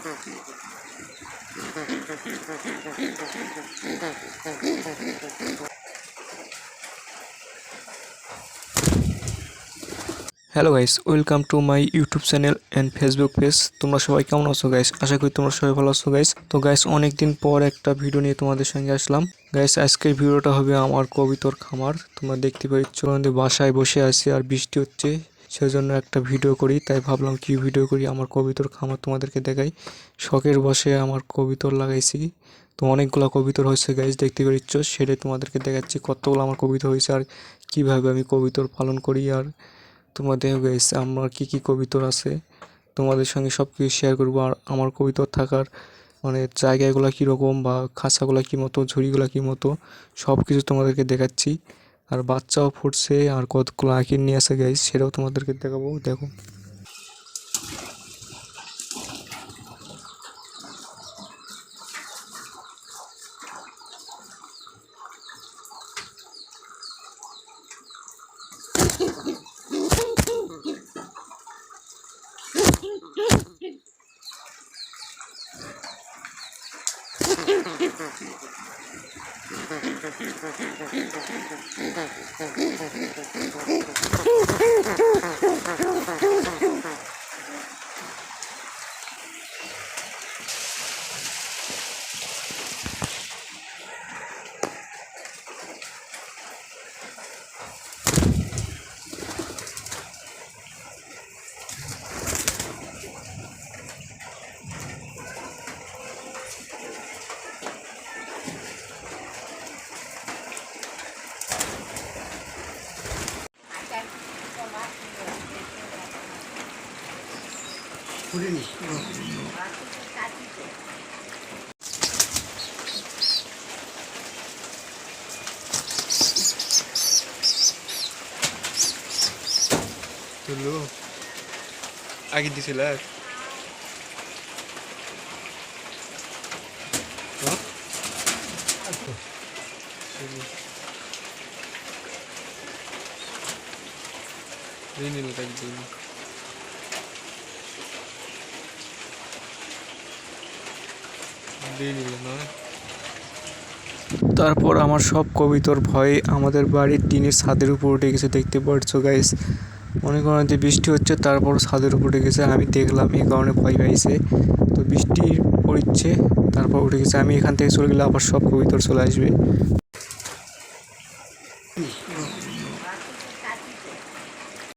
Hello guys, welcome to my YouTube channel and Facebook page. তোমরা সবাই কেমন আছো গাইস? আশা করি তোমরা সবাই ভালো আছো গাইস। তো গাইস, অনেকদিন পর একটা ভিডিও নিয়ে তোমাদের সঙ্গে আসলাম গাইস। আজকের ভিডিওটা হবে আমার কবিতর খামার। তোমরা দেখতে পাচ্ছ আমাদের বাসায় বসে আছি আর বৃষ্টি হচ্ছে, সেজন্য একটা ভিডিও করি। তাই ভাবলাম কি ভিডিও করি, আমার কবিতর খামার তোমাদেরকে দেখাই। শখের বসে আমার কবিতর লাগাইছি, তো অনেকগুলো কবিতর হয়েছে গাইস, দেখতে পাচ্ছ। সেটাই তোমাদেরকে দেখাচ্ছি কতগুলো আমার কবিতর হয়েছে আর কিভাবে আমি কবিতর পালন করি। আর তোমরা দেখো গাইস আমার কি কবিতর আছে, তোমাদের সঙ্গে সব কিছু শেয়ার করবো। আর আমার কবিতর থাকার মানে জায়গাগুলো কীরকম বা খাঁচাগুলো কী মতো, ঝুড়িগুলো কী মতো, সব কিছু তোমাদেরকে দেখাচ্ছি। আর বাচ্চাও ফুটছে আর কতগুলো আঁকির নিয়ে আসে গাইস, সেটাও তোমাদেরকে দেখাবো। দেখো তুলো আগে দিছিল তারপর আমার সব কবিতর ভয়ে আমাদের বাড়ির টিনের ছাদের উপর উঠে গেছে, দেখতে পাচ্ছো গাইস। মনে করেন যে বৃষ্টি হচ্ছে, তারপর ছাদের উপর উঠে গেছে। আমি দেখলাম এই কারণে ভয় পাইছে, তো বৃষ্টি পড়ছে, তারপর উঠে গেছে। আমি এখান থেকে চলে গেলে আবার সব কবিতর চলে আসবে।